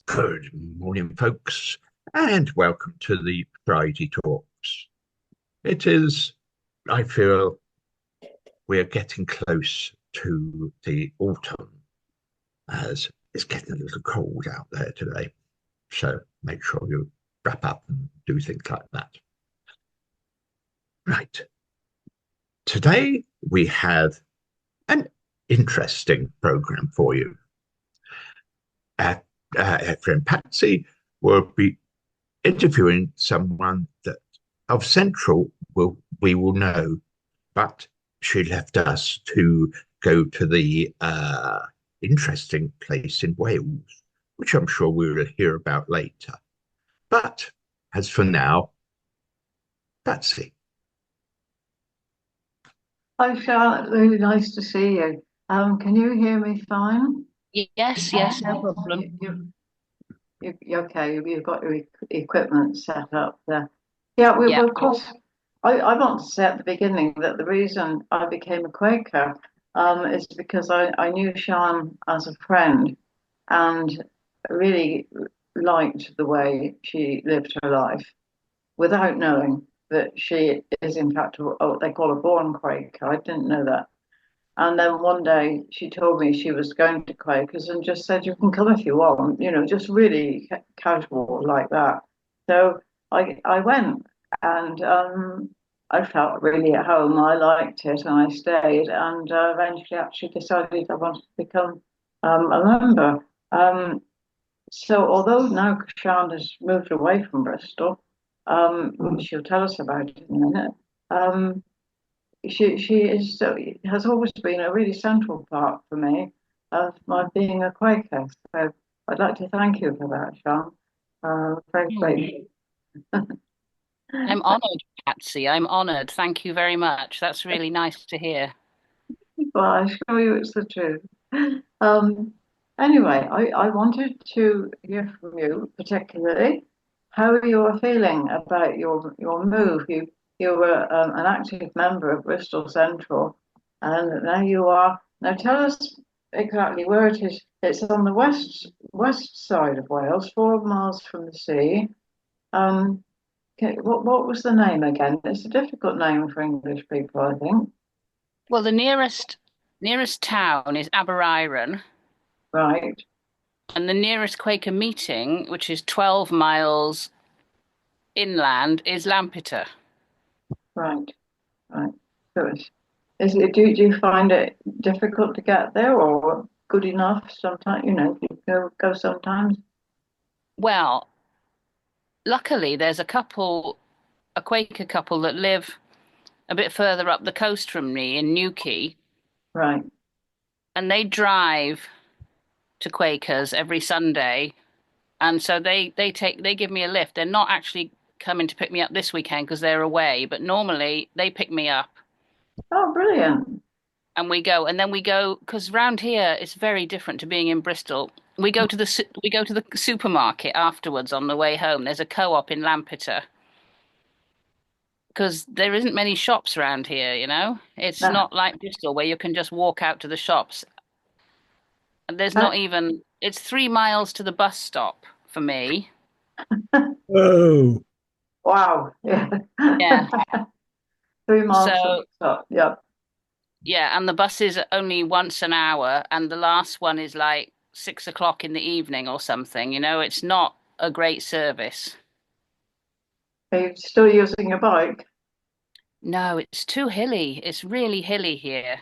Good morning, folks, and welcome to the Friday Talks. It is, I feel, we're getting close to the autumn as it's getting a little cold out there today. So make sure you wrap up and do things like that. Right. Today we have an interesting program for you. Our friend Patsy will be interviewing someone that of Central we will know, but she left us to go to the interesting place in Wales, which I'm sure we will hear about later. But as for now, Patsy. Hi, Charlotte. Really nice to see you. Can you hear me fine? Yes, yes, no problem. You okay? You've got your equipment set up there. Yeah, we Yeah. of course. I want to say at the beginning that the reason I became a Quaker is because I knew Sian as a friend and really liked the way she lived her life without knowing that she is in fact what they call a born Quaker. I didn't know that. And then one day she told me she was going to Quakers and just said, "You can come if you want," just really casual like that. So I went and I felt really at home. I liked it and I stayed and eventually actually decided I wanted to become a member. Um, so although now Sian has moved away from Bristol, she'll tell us about it in a minute. Um, she is has always been a really central part for me of my being a Quaker. So I'd like to thank you for that, Sean. Very Hmm. grateful. I'm honored, Patsy. I'm honored. Thank you very much. That's really nice to hear. Well, I assure you it's the truth. Um, anyway, I wanted to hear from you, particularly how you are feeling about your move. You were an active member of Bristol Central, and now you are. Now tell us exactly where it is. It's on the west side of Wales, 4 miles from the sea. Um, what was the name again? It's a difficult name for English people, I think. Well, the nearest town is Aberyron, Right, and the nearest Quaker meeting, which is 12 miles inland, is Lampeter. right. Right. So do you find it difficult to get there or good enough sometimes? You go sometimes. Well, luckily, there's a Quaker couple that live a bit further up the coast from me in Newquay, Right. and they drive to Quakers every Sunday. And so they give me a lift. They're not actually coming to pick me up this weekend because they're away, but normally they pick me up Oh, brilliant. and we go. And then we go because round here it's very different to being in Bristol. We go to the supermarket afterwards on the way home. There's a co-op in Lampeter because there isn't many shops around here, you know. It's No. not like Bristol where you can just walk out to the shops. And there's Uh, not even it's 3 miles to the bus stop for me. Oh, wow. Yeah. Yeah. 3 miles to the So top. Yep. yeah, and the bus is only once an hour, and the last one is like 6 o'clock in the evening or something. You know, it's not a great service. Are you still using your bike? No, it's too hilly. It's really hilly here.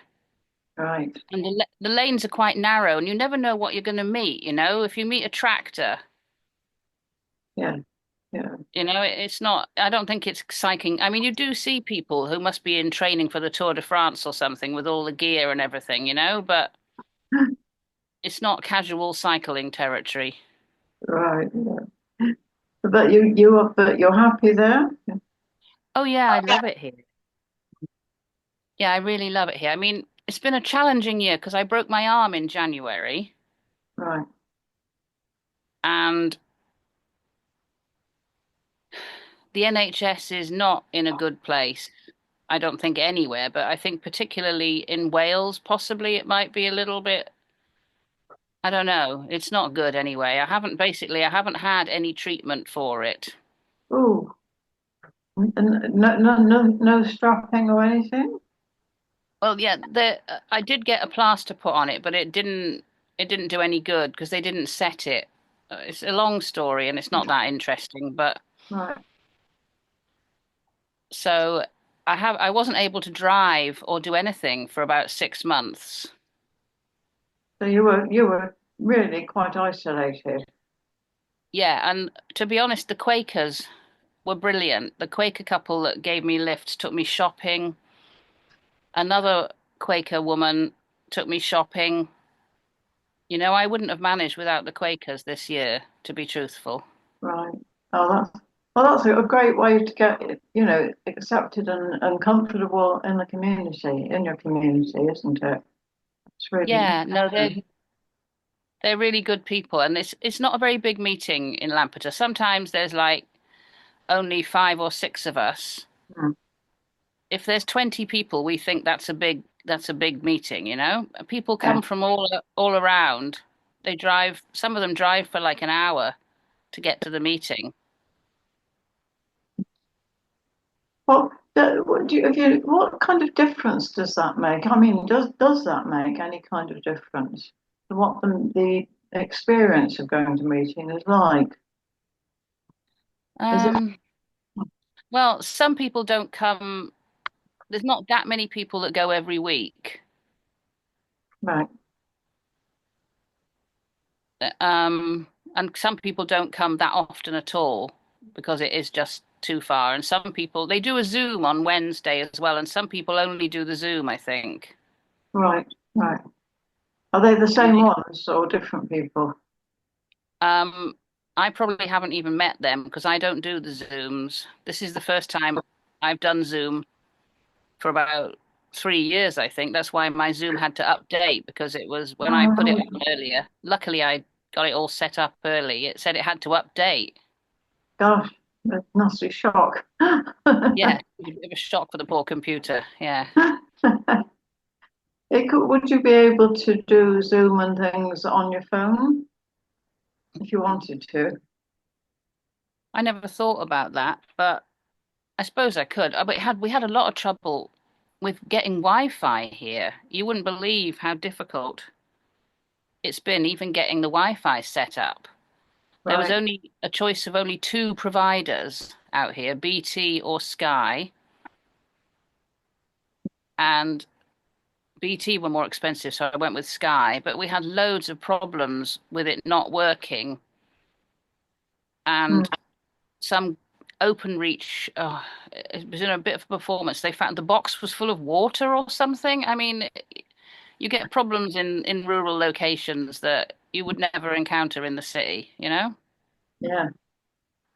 Right. And the lanes are quite narrow, and you never know what you're going to meet. You know, if you meet a tractor, Yeah. Yeah. it's not, I don't think it's cycling. I mean, you do see people who must be in training for the Tour de France or something with all the gear and everything, but it's not casual cycling territory. Right. Yeah. But you're happy there? Oh, yeah, I love it here. Yeah, I really love it here. I mean, it's been a challenging year because I broke my arm in January Right. and the NHS is not in a good place. I don't think anywhere, but I think particularly in Wales, possibly it might be a little bit I don't know. It's not good anyway. I haven't had any treatment for it. Oh, no strapping or anything? Well, yeah, I did get a plaster put on it, but it didn't do any good because they didn't set it. It's a long story and it's not that interesting, but Right. so I wasn't able to drive or do anything for about 6 months. So you were really quite isolated. Yeah, and to be honest, the Quakers were brilliant. The Quaker couple that gave me lifts took me shopping. Another Quaker woman took me shopping. You know, I wouldn't have managed without the Quakers this year, to be truthful. Right. Oh, that's a great way to get, accepted and comfortable in the community, in your community, isn't it? It's really Yeah, no, important. they're really good people, and it's not a very big meeting in Lampeter. Sometimes there's like only 5 or 6 of us. Mm. If there's 20 people, we think that's a big meeting, you know? People Yeah. come from all around. They drive, some of them drive for like an hour to get to the meeting. Well, what kind of difference does that make? I mean, does that make any kind of difference to what the experience of going to meeting is like? Is it Um, well, some people don't come. There's not that many people that go every week. right? Um, and some people don't come that often at all because it is just too far. And some people, they do a Zoom on Wednesday as well, and some people only do the Zoom, I think. Right, right. Are they the And same ones or different people? um, I probably haven't even met them because I don't do the Zooms. This is the first time I've done Zoom for about 3 years, I think. That's why my Zoom had to update because it was when I put it on Oh, earlier. Luckily, I got it all set up early. It said it had to update. gosh, a nasty shock. Yeah, it was a bit of a shock for the poor computer. Yeah. Would you be able to do Zoom and things on your phone if you wanted to? I never thought about that, but I suppose I could. But we had a lot of trouble with getting Wi-Fi here. You wouldn't believe how difficult it's been even getting the Wi-Fi set up. There was Right. only a choice of only 2 providers out here, BT or Sky, and BT were more expensive, so I went with Sky, but we had loads of problems with it not working Mm, and some OpenReach, it was in a bit of a performance. They found the box was full of water or something. I mean, you get problems in rural locations that you would never encounter in the city, you know? yeah.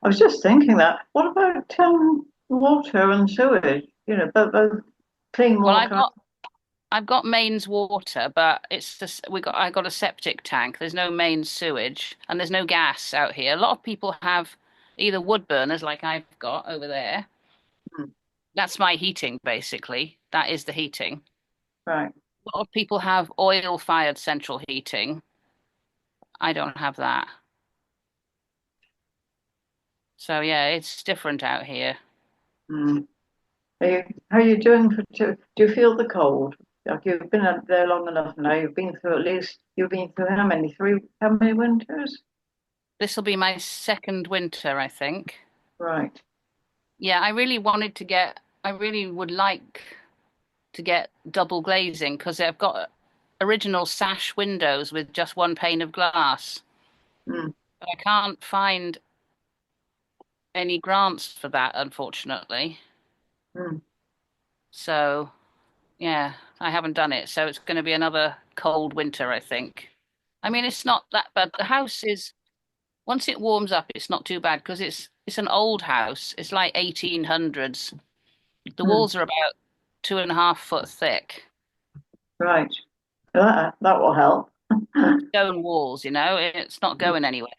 I was just thinking that. What about water and sewage? Both clean Well, water. I've got mains water, but it's just I got a septic tank. There's no main sewage and there's no gas out here. A lot of people have either wood burners like I've got over there. Mm, That's my heating basically. That is the heating. right. A lot of people have oil-fired central heating. I don't have that. So yeah, it's different out here. Mm. How are you doing do you feel the cold? Like you've been out there long enough now. You've been through how many winters? This will be my second winter, I think. Right. Yeah, I really would like to get double glazing because I've got original sash windows with just one pane of glass. Mm, But I can't find any grants for that, unfortunately. mm, So, yeah, I haven't done it. So it's going to be another cold winter, I think. I mean, it's not that bad. The house is, once it warms up, it's not too bad because it's an old house. It's like 1800s. The mm. walls are about 2.5 foot thick. Right. That will help. Stone walls, you know, it's not going anywhere.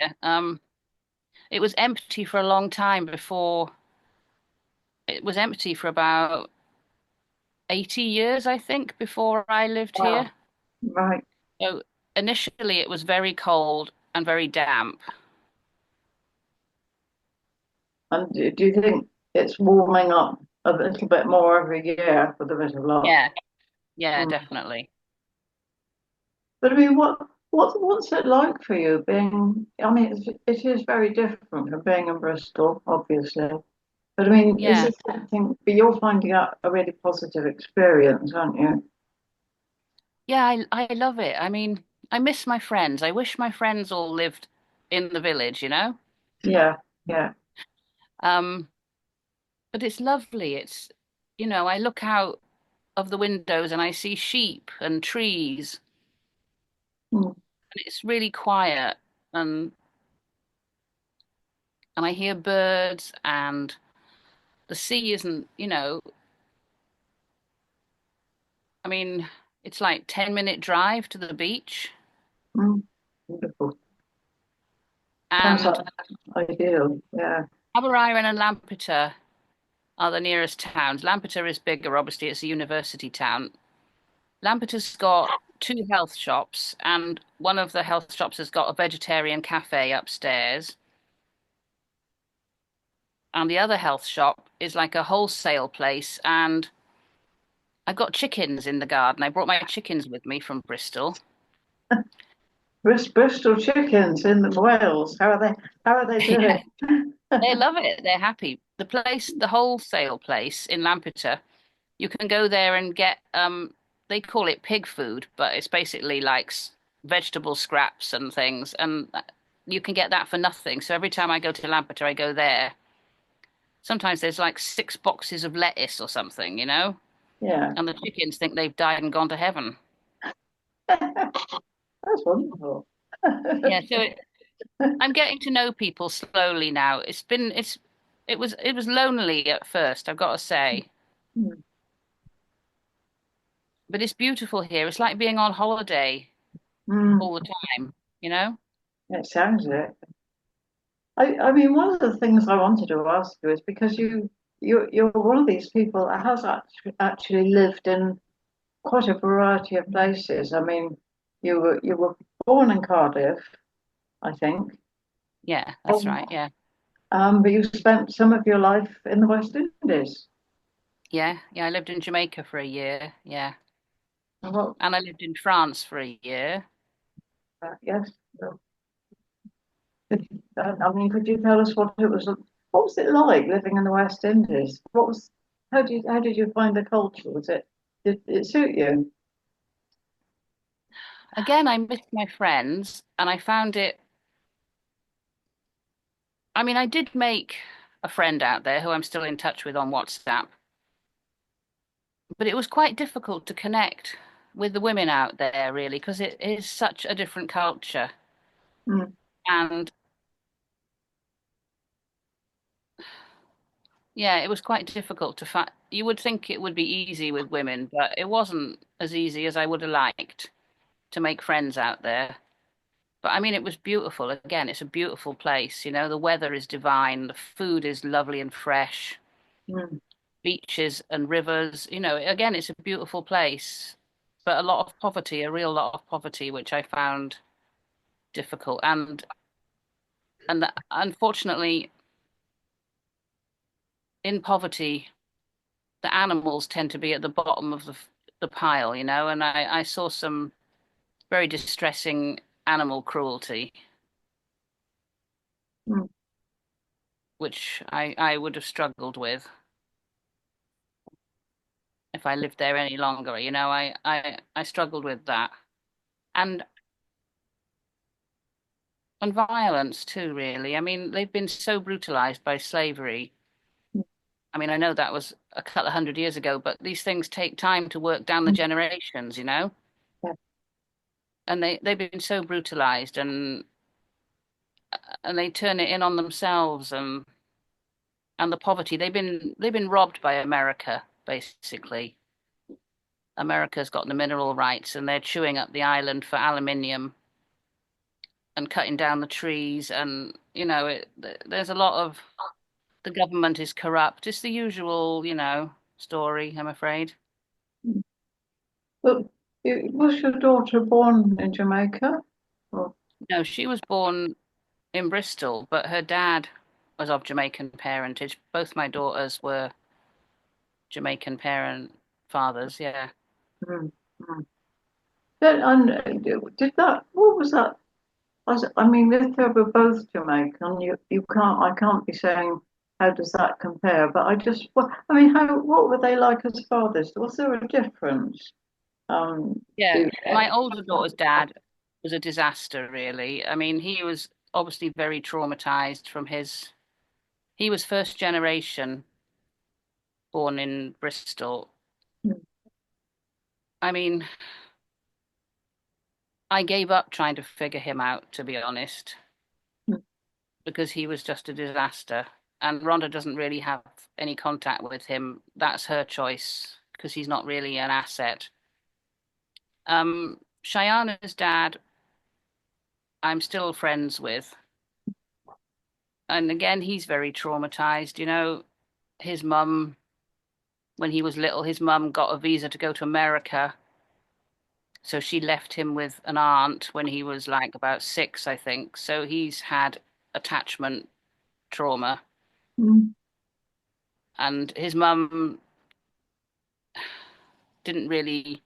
It was empty for a long time before. It was empty for about 80 years, I think, before I lived Wow. here. Right. So initially it was very cold and very damp. And do you think it's warming up a little bit more every year with a bit of luck? Yeah, yeah, Mm. definitely. But I mean, what's it like for you being? I mean, it is very different from being in Bristol, obviously. But I mean, is Yeah. it something? But you're finding out a really positive experience, aren't you? Yeah, I love it. I mean, I miss my friends. I wish my friends all lived in the village, you know? Yeah, yeah. Um, but it's lovely. I look out of the windows and I see sheep and trees, Mm, and it's really quiet, and and I hear birds, and the sea isn't, I mean, it's like 10-minute drive to the beach, mm. Beautiful. Sounds and like ideal. Yeah. Aberystwyth and Lampeter are the nearest towns. Lampeter is bigger, obviously, it's a university town. Lampeter's got two health shops, and one of the health shops has got a vegetarian cafe upstairs. And the other health shop is like a wholesale place. And I've got chickens in the garden. I brought my chickens with me from Bristol. Bristol chickens in the Wales. How are they Yeah, doing? they love it. They're happy. The wholesale place in Lampeter, you can go there and get they call it pig food, but it's basically like vegetable scraps and things, and you can get that for nothing. So every time I go to Lampeter, I go there. Sometimes there's like 6 boxes of lettuce or something, Yeah. and the chickens think they've died and gone to heaven. That's wonderful. Yeah, so I'm getting to know people slowly now. It was lonely at first, I've got to say, but it's beautiful here. It's like being on holiday Mm, all the time, you know? it sounds it. I mean, one of the things I wanted to ask you is because you're one of these people that has actually lived in quite a variety of places. I mean, you were born in Cardiff, I think, Yeah, that's um, right. Yeah. but you spent some of your life in the West Indies. Yeah, yeah. I lived in Jamaica for a year. Yeah. And what, And I lived in France for a year. yes. I mean, could you tell us what it was? What was it like living in the West Indies? How did you find the culture? Did it suit you? Again, I missed my friends and I found it, I mean, I did make a friend out there who I'm still in touch with on WhatsApp, but it was quite difficult to connect with the women out there, really, because it is such a different culture. Mm, And yeah, it was quite difficult to find. You would think it would be easy with women, but it wasn't as easy as I would have liked to make friends out there. But I mean, it was beautiful. Again, it's a beautiful place. The weather is divine, the food is lovely and fresh, mm, beaches and rivers. Again, it's a beautiful place, but a lot of poverty, a real lot of poverty, which I found difficult. And unfortunately, in poverty, the animals tend to be at the bottom of the pile, and I saw some very distressing animal cruelty, mm. which I would have struggled with if I lived there any longer. I struggled with that. And and violence too, really. I mean, they've been so brutalized by slavery. I mean, I know that was a couple of 100 years ago, but these things take time to work down the generations. Yeah. And they've been so brutalized, and they turn it in on themselves, and the poverty. They've been robbed by America, basically. America's got the mineral rights, and they're chewing up the island for aluminium and cutting down the trees, and there's a lot of the government is corrupt. It's the usual, story, I'm afraid. But Was your daughter born in Jamaica? Or, No, she was born in Bristol, but her dad was of Jamaican parentage. Both my daughters were Jamaican parent fathers, yeah. mm, mm. And did that? What was that? I mean, if they were both Jamaican, you can't. I can't be saying how does that compare. But I just, well, I mean, how what were they like as fathers? Was there a difference? Yeah, Do, my older daughter's dad was a disaster, really. I mean, he was obviously very traumatized from he was first generation born in Bristol. I mean, I gave up trying to figure him out, to be honest, because he was just a disaster. And Rhonda doesn't really have any contact with him. That's her choice because he's not really an asset. Cheyenne's dad, I'm still friends with. And again, he's very traumatized. His mum, when he was little, his mum got a visa to go to America. So she left him with an aunt when he was like about 6, I think. So he's had attachment trauma. mm, And his mum didn't really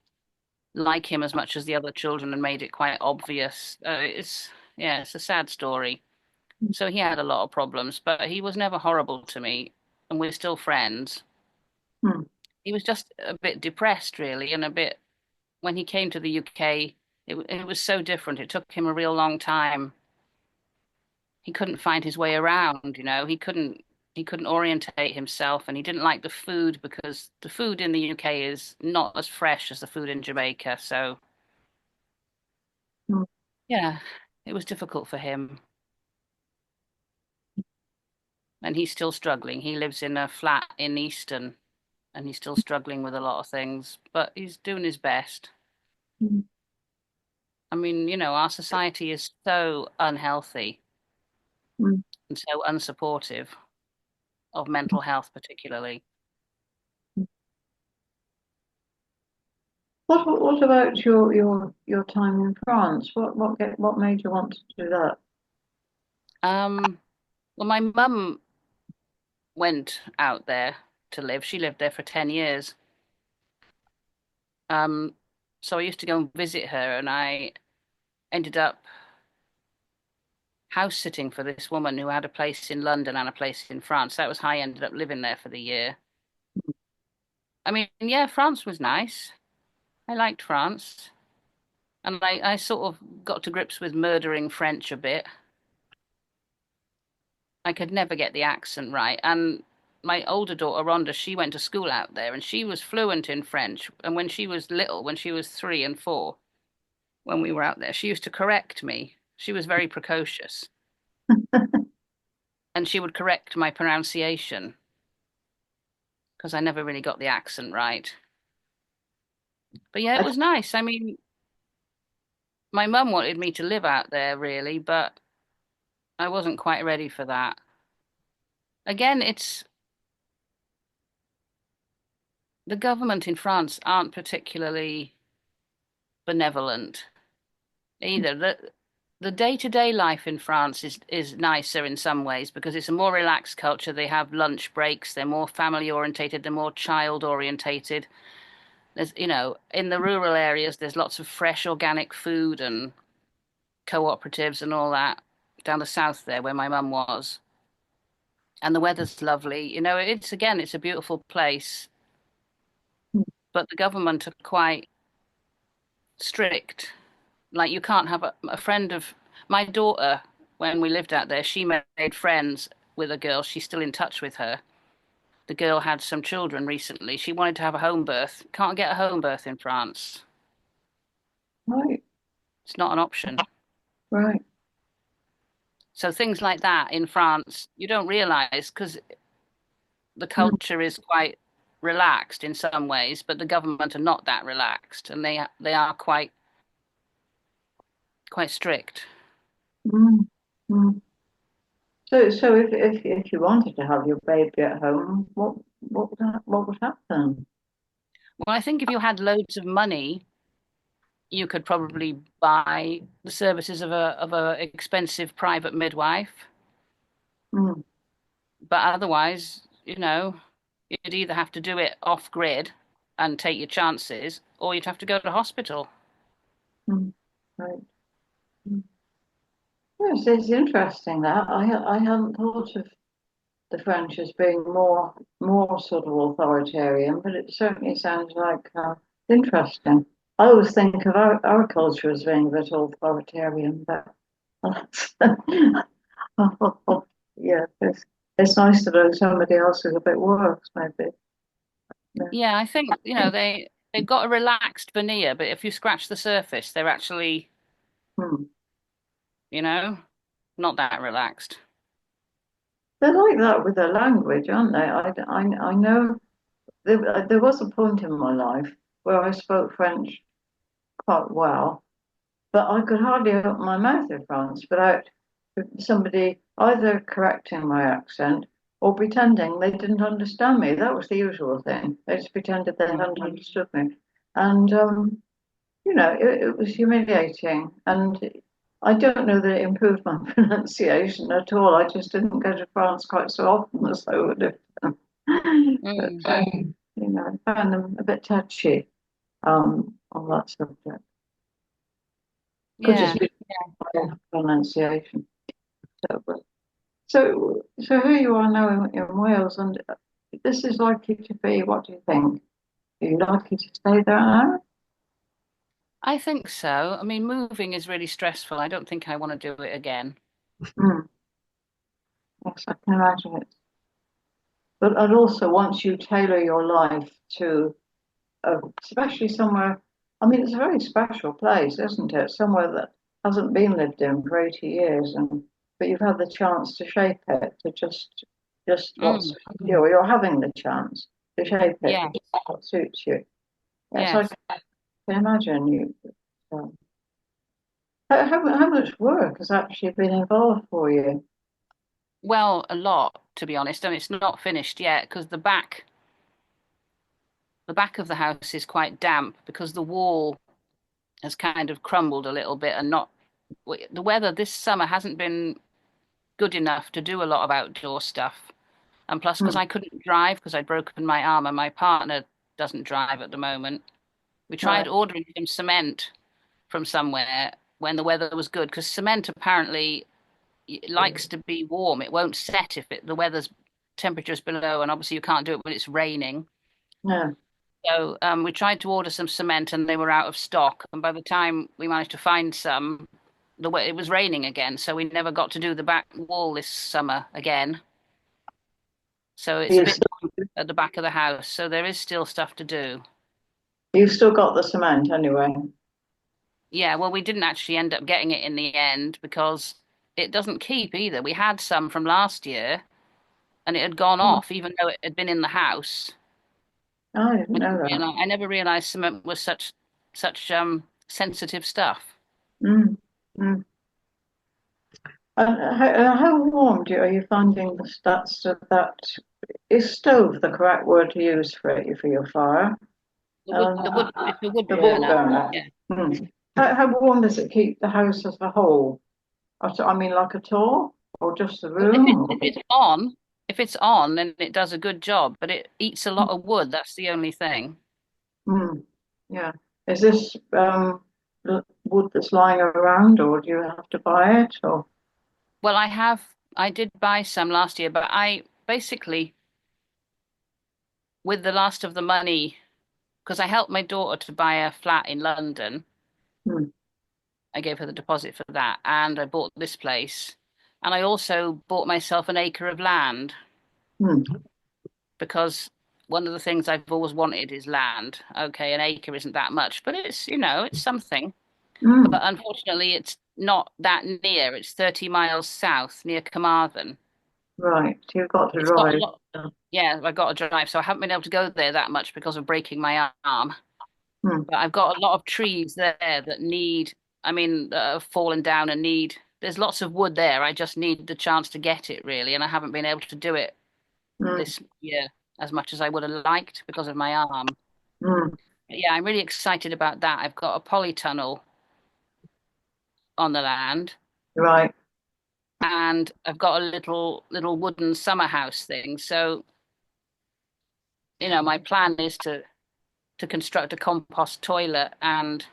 like him as much as the other children and made it quite obvious. Yeah, it's a sad story. So he had a lot of problems, but he was never horrible to me, and we're still friends. mm, He was just a bit depressed, really, and a bit when he came to the UK, it was so different. It took him a real long time. He couldn't find his way around, he couldn't orientate himself, and he didn't like the food because the food in the UK is not as fresh as the food in Jamaica. So mm. yeah, it was difficult for him. And he's still struggling. He lives in a flat in Easton and he's still struggling with a lot of things, but he's doing his best. Mm. I mean, our society is so unhealthy Mm. and so unsupportive of mental health, particularly. What about your time in France? What made you want to do that? Um, well, my mum went out there to live. She lived there for 10 years. Um, so I used to go and visit her, and I ended up house sitting for this woman who had a place in London and a place in France. That was how I ended up living there for the year. I mean, yeah, France was nice. I liked France. And I sort of got to grips with murdering French a bit. I could never get the accent right. And my older daughter, Rhonda, she went to school out there and she was fluent in French. And when she was little, when she was 3 and 4, when we were out there, she used to correct me. She was very precocious. And she would correct my pronunciation because I never really got the accent right. But yeah, it was nice. I mean, my mum wanted me to live out there, really, but I wasn't quite ready for that. Again, it's the government in France aren't particularly benevolent either. The day-to-day life in France is nicer in some ways because it's a more relaxed culture. They have lunch breaks, they're more family orientated, they're more child orientated. There's, in the rural areas, there's lots of fresh organic food and cooperatives and all that down the south there where my mum was. And the weather's lovely. It's a beautiful place, but the government are quite strict. Like you can't have a friend of my daughter when we lived out there. She made friends with a girl. She's still in touch with her. The girl had some children recently. She wanted to have a home birth. Can't get a home birth in France. Right, It's not an option. right. So things like that in France, you don't realize because the Mm, culture is quite relaxed in some ways, but the government are not that relaxed, and they are quite strict. mm, mm. So if you wanted to have your baby at home, what would happen? Well, I think if you had loads of money, you could probably buy the services of a expensive private midwife. Mm. But otherwise, you'd either have to do it off grid and take your chances, or you'd have to go to hospital. Mm. Right. Mm. Yes, it's interesting that I hadn't thought of the French as being more sort of authoritarian, but it certainly sounds like interesting. I always think of our culture as being a bit authoritarian, but yeah, it's nice to know somebody else is a bit worse, maybe. Yeah. Yeah, I think, they've got a relaxed veneer, but if you scratch the surface, they're actually, Hmm. you know, not that relaxed. They're like that with their language, aren't they? I know there was a point in my life where I spoke French quite well, but I could hardly open my mouth in France without somebody either correcting my accent or pretending they didn't understand me. That was the usual thing. They just pretended they hadn't understood me. And, it was humiliating. And I don't know that it improved my pronunciation at all. I just didn't go to France quite so often as I would have done. But, Mm. I found them a bit touchy on that subject. Could just Yeah. be pronunciation. So here you are now in Wales, and this is likely to be, what do you think? Are you likely to stay there now? I think so. I mean, moving is really stressful. I don't think I want to do it again. Hmm. Yes, I can imagine it. But and also, once you tailor your life to, especially somewhere, I mean, it's a very special place, isn't it? Somewhere that hasn't been lived in for 80 years, and but you've had the chance to shape it to just what's Mm. you're having the chance to shape it Yeah. to what suits you. Yes, I Yes. can imagine you. Um, how much work has actually been involved for you? Well, a lot, to be honest, and it's not finished yet because the back of the house is quite damp because the wall has kind of crumbled a little bit and not the weather this summer hasn't been good enough to do a lot of outdoor stuff. And plus, because Hmm. I couldn't drive because I'd broken my arm and my partner doesn't drive at the moment, we tried Right. ordering some cement from somewhere when the weather was good because cement apparently it likes to be warm. It won't set if the weather's temperature's below, and obviously you can't do it when it's raining. No. So we tried to order some cement and they were out of stock. And by the time we managed to find some, the way it was raining again, so we never got to do the back wall this summer again. So it's a You've bit still, damp at the back of the house. So there is still stuff to do. you've still got the cement anyway. Yeah, well, we didn't actually end up getting it in the end because it doesn't keep either. We had some from last year and it had gone Hmm. off, even though it had been in the house. I didn't know that. I never realized cement was such sensitive stuff. Mm. Mm. And how warm are you finding that is stove the correct word to use for it for your fire? It's a wood The wood burner. burner. Yeah. Hmm. How warm does it keep the house as a whole? I mean, like at all, or just the Well, room? if it's on, then it does a good job, but it eats a lot of wood. That's the only thing. Mm. Yeah. Is this wood that's lying around, or do you have to buy it? Or Well, I did buy some last year, but I basically, with the last of the money, because I helped my daughter to buy a flat in London. hmm. I gave her the deposit for that, and I bought this place. And I also bought myself an acre of land Hmm. because one of the things I've always wanted is land. Okay, an acre isn't that much, but it's something. But Hmm. unfortunately, it's not that near. It's 30 miles south near Carmarthen. Right. You've got to It's got a drive. lot. Yeah, I got to drive, so I haven't been able to go there that much because of breaking my arm. Hmm. But I've got a lot of trees there that have fallen down and need. There's lots of wood there. I just need the chance to get it really, and I haven't been able to do it Hmm. this year as much as I would have liked because of my arm. Hmm. yeah, I'm really excited about that. I've got a polytunnel on the land, Right. and I've got a little wooden summer house thing. So, my plan is to construct a compost toilet and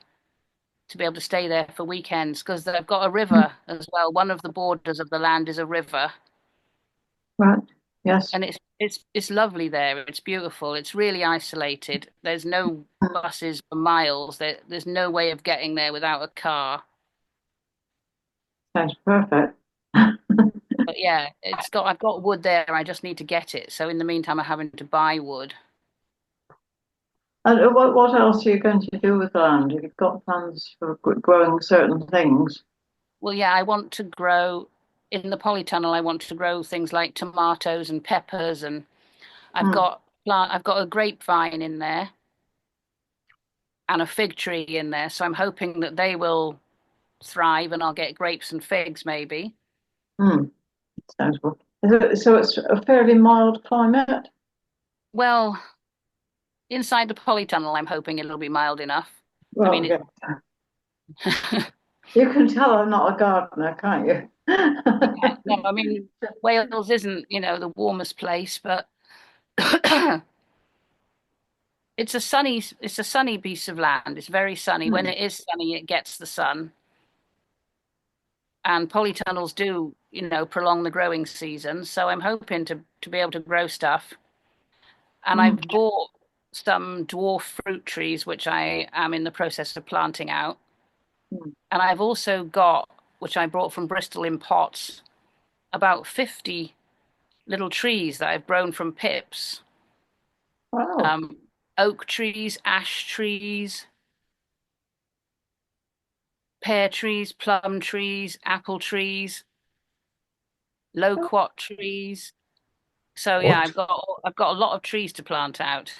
to be able to stay there for weekends because I've got a river as well. One of the borders of the land is a river, Right. Yes. and it's lovely there. It's beautiful. It's really isolated. There's no buses for miles. There's no way of getting there without a car. Sounds perfect. But yeah, I've got wood there. I just need to get it. So in the meantime, I'm having to buy wood. And what else are you going to do with the land? Have you got plans for growing certain things? Well, yeah, I want to grow in the polytunnel. I want to grow things like tomatoes and peppers, and Hmm. I've got a grapevine in there and a fig tree in there. So I'm hoping that they will thrive and I'll get grapes and figs maybe. Hmm. Sounds good. So it's a fairly mild climate. Well, inside the polytunnel, I'm hoping it'll be mild enough. I mean, Well, yeah. You can tell I'm not a gardener, can't you? no, I mean, Wales isn't, the warmest place, but it's a sunny piece of land. It's very sunny. When Hmm. it is sunny, it gets the sun. And polytunnels do, prolong the growing season. So I'm hoping to be able to grow stuff. And Hmm. I've bought some dwarf fruit trees, which I am in the process of planting out. Hmm. And I've also got, which I brought from Bristol in pots, about 50 little trees that I've grown from pips. Wow. Um, Oak trees, ash trees, pear trees, plum trees, apple trees, loquat trees. So yeah, What? I've got a lot of trees to plant out.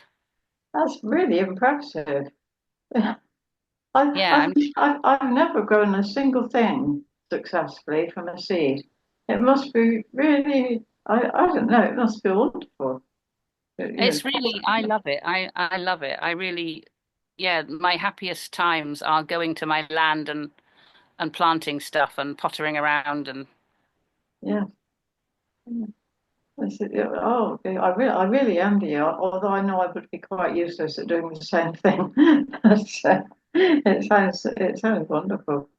That's really impressive. Yeah, I've never grown a single thing successfully from a seed. It must be really, I don't know, it must be wonderful. You know, it's really I love it. I love it. I really yeah, my happiest times are going to my land and planting stuff and pottering around and yeah. Oh, I really envy you, although I know I would be quite useless at doing the same thing. But, it sounds wonderful.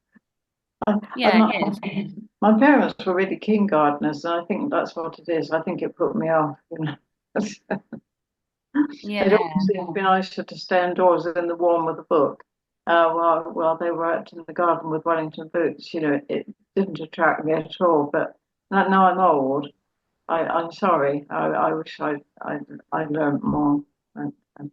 I, I, yeah, my, it is. my parents were really keen gardeners, and I think that's what it is. I think it put me off, you know. It always Yeah. seemed to be nicer to stay indoors in the warm with a book, while they were out in the garden with Wellington boots. You know, it didn't attract me at all. But now I'm old. I'm sorry. I wish I'd learned more. And, and-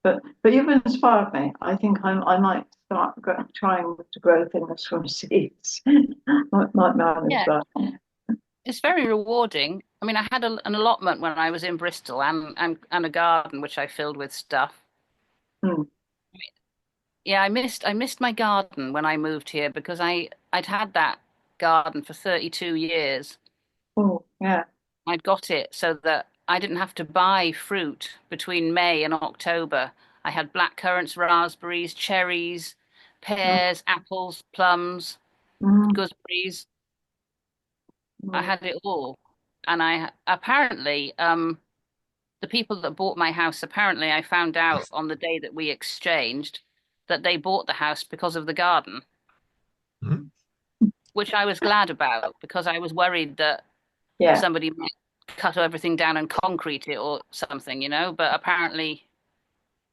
but you've inspired me. I think I might start trying to grow things from seeds. Might manage Yeah. that. It's very rewarding. I mean, I had an allotment when I was in Bristol and a garden which I filled with stuff. Hmm. Yeah, I missed my garden when I moved here because I'd had that garden for 32 years. Oh, yeah. I'd got it so that I didn't have to buy fruit between May and October. I had blackcurrants, raspberries, cherries, pears, apples, plums, Mm, gooseberries. I mm. had it all. And I apparently, the people that bought my house, apparently I found out on the day that we exchanged that they bought the house because of the garden, Hmm? which I was glad about because I was worried that Yeah. somebody might cut everything down and concrete it or something, But apparently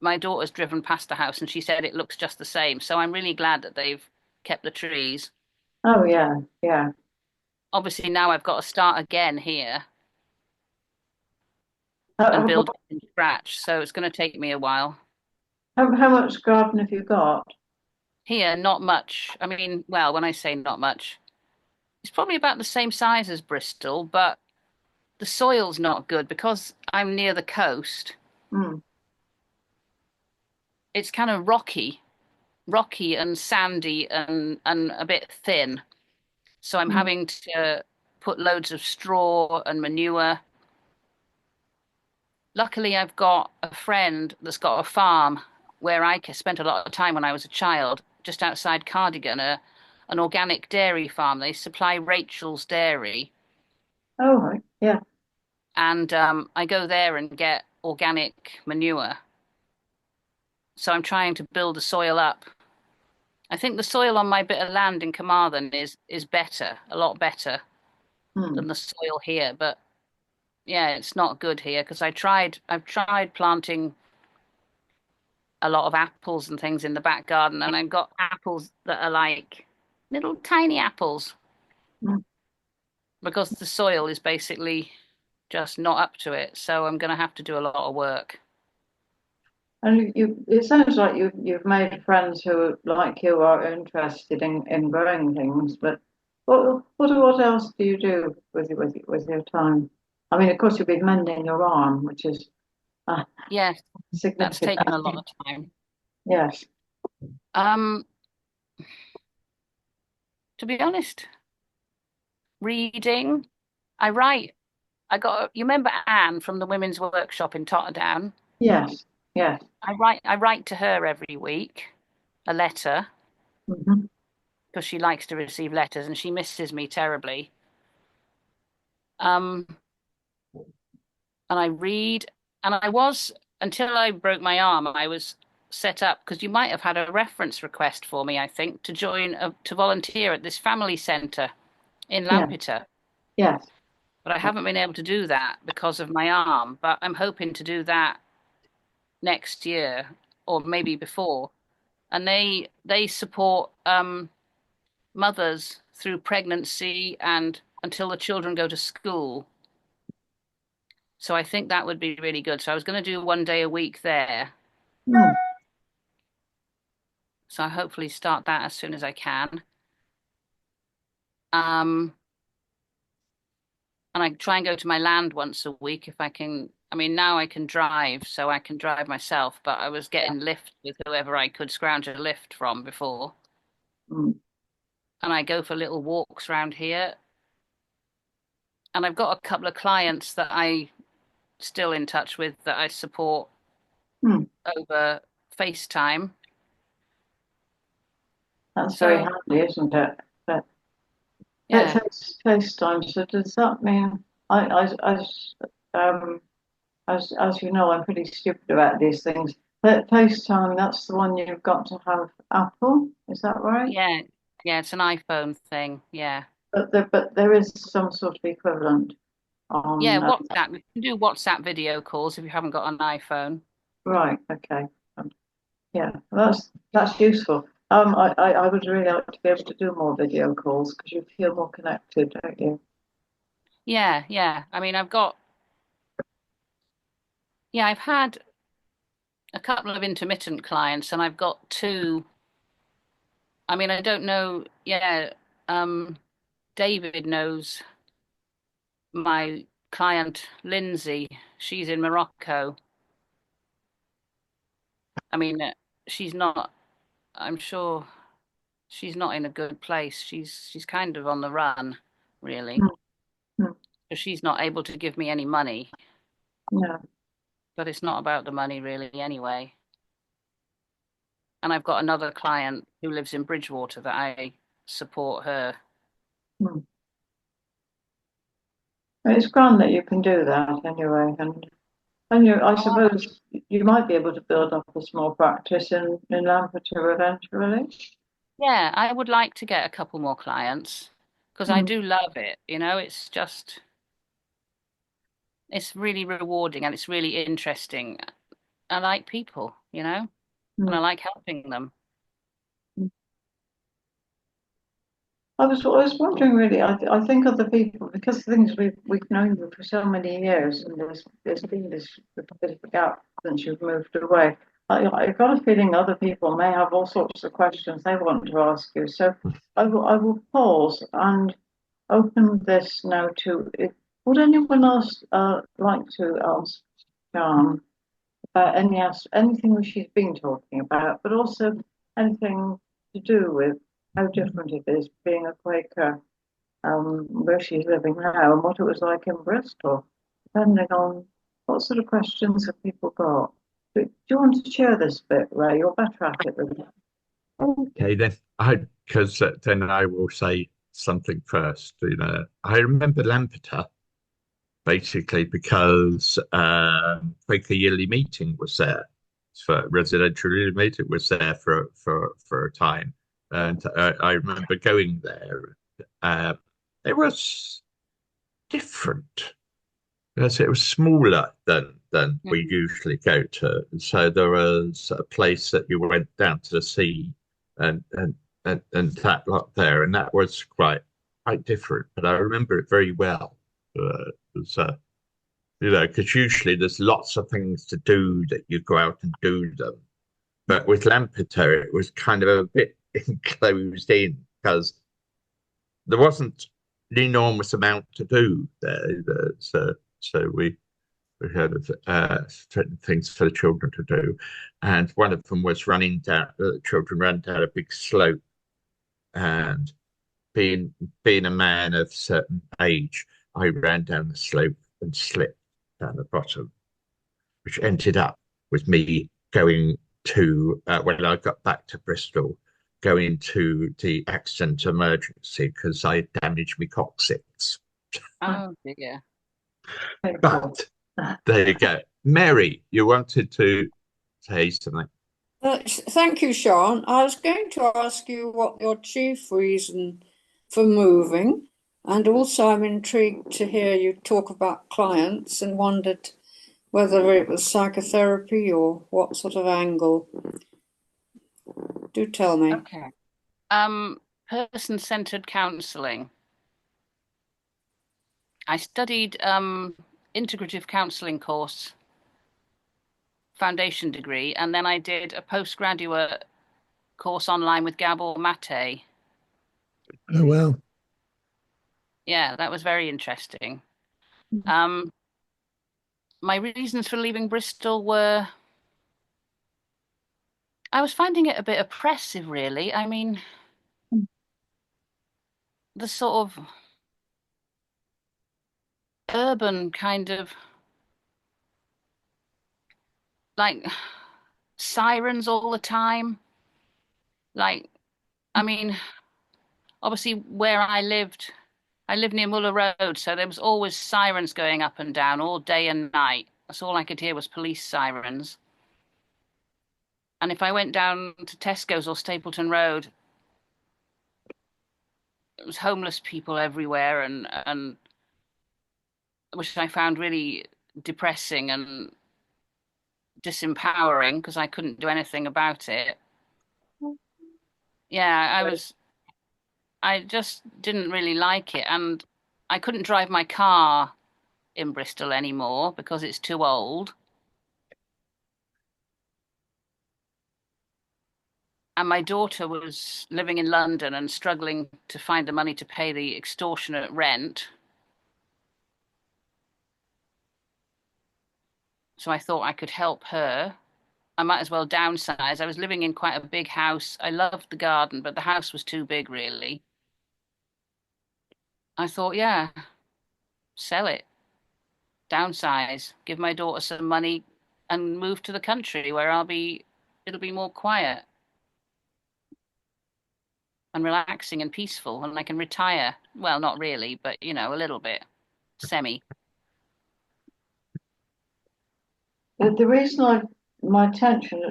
my daughter's driven past the house and she said it looks just the same. So I'm really glad that they've kept the trees. Oh, yeah. Yeah. Obviously now I've got to start again here and How, build from scratch. So it's going to take me a while. how much garden have you got? Here, not much. I mean, well, when I say not much, it's probably about the same size as Bristol, but the soil's not good because I'm near the coast. Mm, It's kind of rocky and sandy and a bit thin. So I'm mm. having to put loads of straw and manure. Luckily, I've got a friend that's got a farm where I spent a lot of time when I was a child, just outside Cardigan, an organic dairy farm. They supply Rachel's Dairy, Oh, right. Yeah. and I go there and get organic manure. So I'm trying to build the soil up. I think the soil on my bit of land in Carmarthen is better, a lot better Hmm. than the soil here. But yeah, it's not good here because I've tried planting a lot of apples and things in the back garden, and I've got apples that are like little tiny apples Hmm. because the soil is basically just not up to it. So I'm going to have to do a lot of work. And it sounds like you've made friends who, like you, are interested in growing things. But what else do you do with your time? I mean, of course, you've been mending your arm, which is uh, Yes, that's significant. taken a lot of time. Yes. Um, to be honest, reading. I write. You remember Anne from the women's workshop in Totterdown? Yes. Yes. I write to her every week, a letter, Hmm. because she likes to receive letters and she misses me terribly. Um, and I read, and I was, until I broke my arm, I was set up because you might have had a reference request for me, I think, to volunteer at this family centre in Yeah. Lampeter. Yes. But I haven't been able to do that because of my arm. But I'm hoping to do that next year or maybe before. And they support mothers through pregnancy and until the children go to school. So I think that would be really good. So I was going to do 1 day a week there. Hmm. So I hopefully start that as soon as I can. Um, and I try and go to my land once a week if I can. I mean, now I can drive, so I can drive myself, but I was getting lift with whoever I could scrounge a lift from before. Hmm. And I go for little walks around here. And I've got a couple of clients that I still in touch with that I support Hmm. over FaceTime. That's very So handy, isn't it? But yeah, FaceTime. So does that mean um as you know, I'm pretty stupid about these things. But FaceTime, that's the one you've got to have Apple, is that right? yeah, yeah, it's an iPhone thing. Yeah. But there is some sort of equivalent Yeah, on WhatsApp. You can do WhatsApp video calls if you haven't got an iPhone. right, okay. Um, yeah, that's useful. I would really like to be able to do more video calls because you feel more connected, don't you? Yeah, yeah. I mean, I've had a couple of intermittent clients and I've got two. I mean, I don't know. Yeah, um, David knows my client, Lindsay. She's in Morocco. I mean, she's not, I'm sure she's not in a good place. She's kind of on the run, really. Mm, mm, So she's not able to give me any money, no. but it's not about the money really anyway. And I've got another client who lives in Bridgewater that I support her. Mm. It's grand that you can do that anyway, and I suppose you might be able to build up a small practice in Lampeter eventually. Yeah, I would like to get a couple more clients because I Mm, do love it. It's really rewarding and it's really interesting. I like people, and I mm, like helping them. mm. I was wondering really. I think other people because things we've known you for so many years, and there's been this bit of a gap since you've moved away. I've got a feeling other people may have all sorts of questions they want to ask you. So I will pause and open this now to. Would anyone else like to ask John about anything she's been talking about, but also anything to do with how different it is being a Quaker where she's living now and what it was like in Bristol, depending on what sort of questions have people got. Do you want to share this bit, Ray? You're better at it than me. Okay, then because then I will say something first. I remember Lampeter basically because Quaker yearly meeting was there for residential yearly meeting was there for a time, and I remember going there. Uh, it was different. Yes, it was smaller than we Mhm. usually go to. So there was a place that you went down to the sea and that lot there, and that was quite different. But I remember it very well. It was, because usually there's lots of things to do that you go out and do them. But with Lampeter, it was kind of a bit enclosed in because there wasn't an enormous amount to do there. So we had certain things for the children to do, and one of them was running down. The children ran down a big slope, and being a man of certain age, I ran down the slope and slipped down the bottom, which ended up with me going to when I got back to Bristol, going to the accident emergency because I damaged my coccyx. Oh dear. Painful. But there you go. Mary, you wanted to say something. Thank you, Sean. I was going to ask you what your chief reason for moving, and also I'm intrigued to hear you talk about clients and wondered whether it was psychotherapy or what sort of angle. Do tell me. Okay. Person-centered counselling. I studied integrative counselling course, foundation degree, and then I did a postgraduate course online with Gabor Mate. Oh, well. Yeah, that was very interesting. My reasons for leaving Bristol were I was finding it a bit oppressive, really. I mean, the sort of urban kind of like sirens all the time. Like, I mean, obviously where I lived near Muller Road, so there was always sirens going up and down all day and night. That's all I could hear was police sirens. And if I went down to Tesco's or Stapleton Road, it was homeless people everywhere, and which I found really depressing and disempowering because I couldn't do anything about it. Yeah, I just didn't really like it, and I couldn't drive my car in Bristol anymore because it's too old. And my daughter was living in London and struggling to find the money to pay the extortionate rent. So I thought I could help her. I might as well downsize. I was living in quite a big house. I loved the garden, but the house was too big, really. I thought, yeah, sell it, downsize, give my daughter some money, and move to the country where it'll be more quiet and relaxing and peaceful, and I can retire. Well, not really, but a little bit, semi. The reason my attention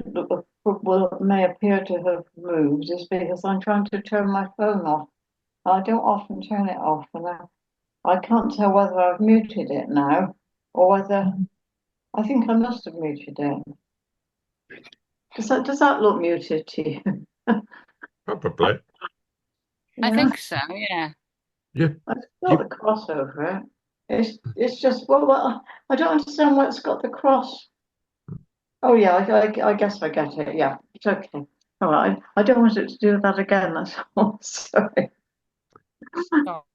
may appear to have moved is because I'm trying to turn my phone off. I don't often turn it off, and I can't tell whether I've muted it now or whether I think I must have muted it. Does that look muted to you? Probably. I Yeah, think so, yeah. Yeah. it's got You, the cross over it. It's just well, I don't understand why it's got the cross. Oh yeah, I guess I get it. Yeah, it's okay. All right. I don't want it to do that again. That's all. Sorry. All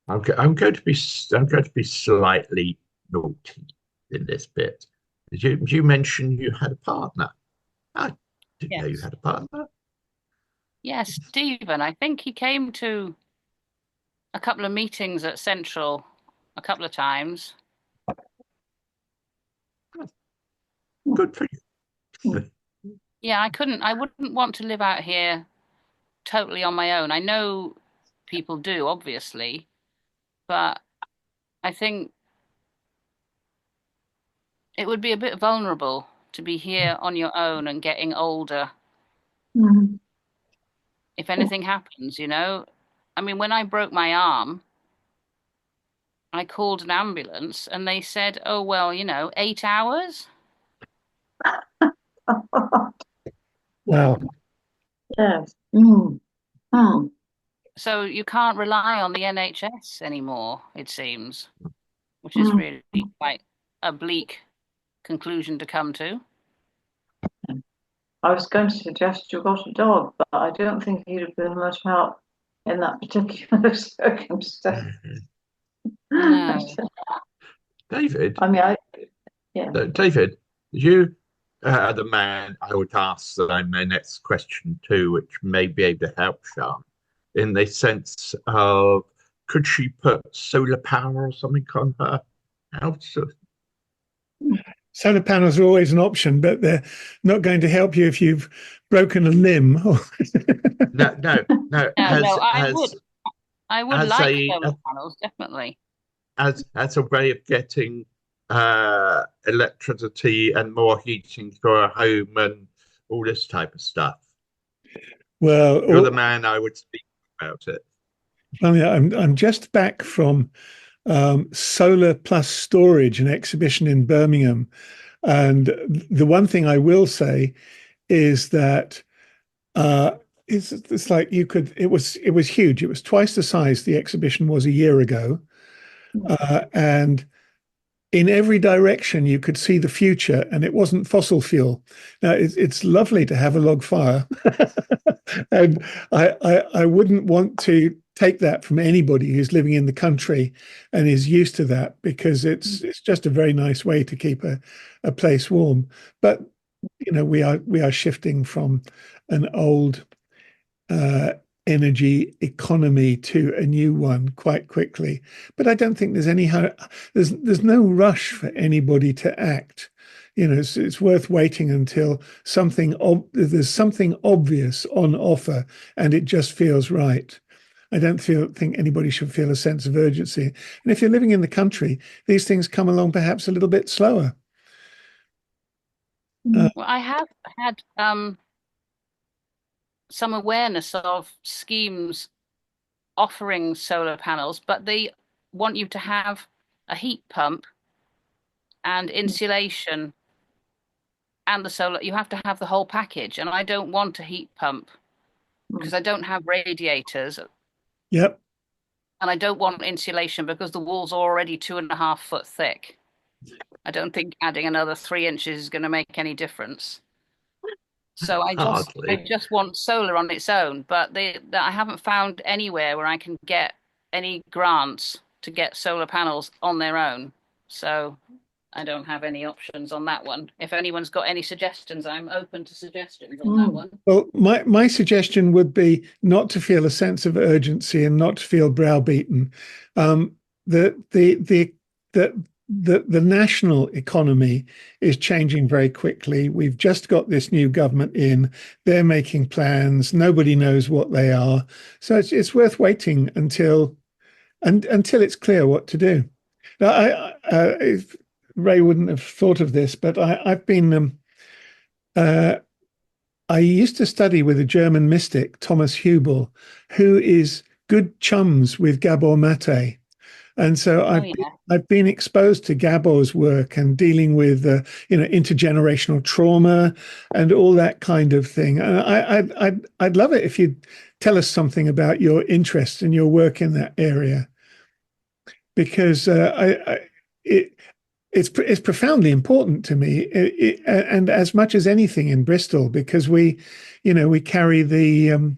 right. I'm going to be slightly naughty in this bit. Did you mention you had a partner? I didn't know you Yes. had a partner. Yeah, Stephen, I think he came to a couple of meetings at Central a couple of times. good for you. Yeah, I wouldn't want to live out here totally on my own. I know people do, obviously, but I think it would be a bit vulnerable to be here on your own and getting older. Mm. If anything happens, you know. I mean, when I broke my arm, I called an ambulance and they said, oh, well, 8 hours. Wow. Yes. Mm. Mm. So you can't rely on the NHS anymore, it seems, which is Mm. really quite a bleak conclusion to come to. I was going to suggest you got a dog, but I don't think he'd have been much help in that particular circumstance. No. David, I mean, yeah. David, you are the man I would ask my next question to, which may be able to help Sean, in the sense of could she put solar power or something on her house? Solar panels are always an option, but they're not going to help you if you've broken a limb. No, no, no. No, Has I would as like a solar panels, definitely. as a way of getting electricity and more heating for a home and all this type of stuff. You're the Well, man I would speak about it. I'm just back from Solar Plus Storage, an exhibition in Birmingham, and the one thing I will say is that uh, it's like you could. It was huge. It was twice the size the exhibition was a year ago, and in every direction you could see the future, and it wasn't fossil fuel. Now it's lovely to have a log fire, and I wouldn't want to take that from anybody who's living in the country and is used to that, because it's just a very nice way to keep a place warm. But we are shifting from an old uh, energy economy to a new one quite quickly. But I don't think there's no rush for anybody to act. It's worth waiting until there's something obvious on offer and it just feels right. I don't think anybody should feel a sense of urgency. And if you're living in the country, these things come along perhaps a little bit slower. Mm. Well, I have had some awareness of schemes offering solar panels, but they want you to have a heat pump and insulation and the solar. You have to have the whole package, and I don't want a heat pump because I don't have radiators, Yep. and I don't want insulation because the walls are already 2.5 foot thick. I don't think adding another 3 inches is going to make any difference. So I Hardly. just want solar on its own, but I haven't found anywhere where I can get any grants to get solar panels on their own. So I don't have any options on that one. If anyone's got any suggestions, I'm open to suggestions on that one. Well, my suggestion would be not to feel a sense of urgency and not to feel browbeaten. The the the the the national economy is changing very quickly. We've just got this new government in. They're making plans. Nobody knows what they are. So it's worth waiting until it's clear what to do. Now, Ray wouldn't have thought of this, but I've been I used to study with a German mystic, Thomas Hübel, who is good chums with Gabor Mate. And so I've been exposed to Gabor's work and dealing with intergenerational trauma and all that kind of thing. And I'd love it if you'd tell us something about your interest and your work in that area, because it's profoundly important to me, and as much as anything in Bristol, because we carry the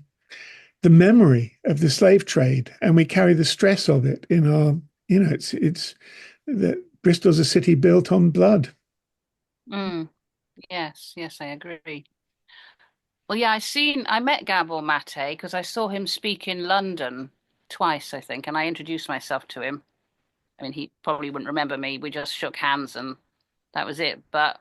memory of the slave trade, and we carry the stress of it in our. It's that Bristol's a city built on blood. Yes, I agree. Well, yeah, I met Gabor Mate because I saw him speak in London twice, I think, and I introduced myself to him. I mean, he probably wouldn't remember me. We just shook hands and that was it. But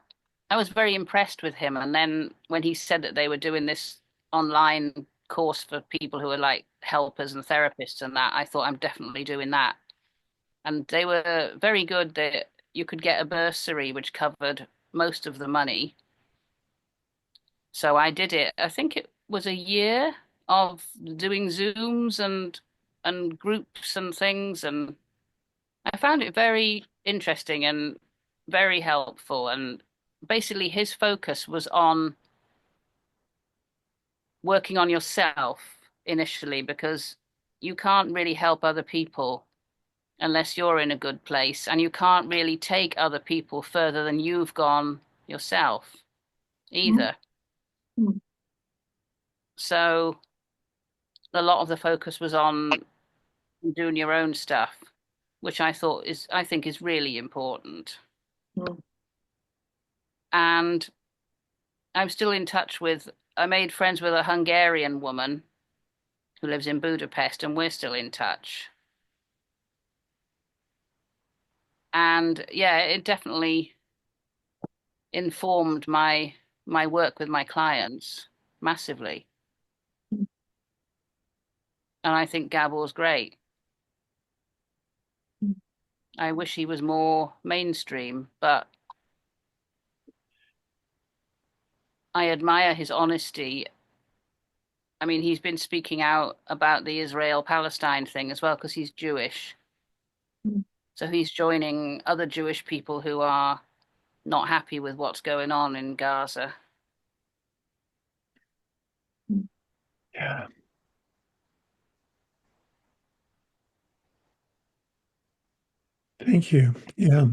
I was very impressed with him. And then when he said that they were doing this online course for people who are like helpers and therapists and that, I thought I'm definitely doing that. And they were very good that you could get a bursary which covered most of the money. So I did it. I think it was a year of doing Zooms and groups and things, and I found it very interesting and very helpful. And basically, his focus was on working on yourself initially because you can't really help other people unless you're in a good place, and you can't really take other people further than you've gone yourself either. Mm. So a lot of the focus was on doing your own stuff, which I think is really important. Mm. And I'm still in touch with, I made friends with a Hungarian woman who lives in Budapest, and we're still in touch. And yeah, it definitely informed my work with my clients massively. And I think Gabor's great. I wish he was more mainstream, but I admire his honesty. I mean, he's been speaking out about the Israel-Palestine thing as well because he's Jewish. Mm. So he's joining other Jewish people who are not happy with what's going on in Gaza. Yeah. Thank you. Yeah.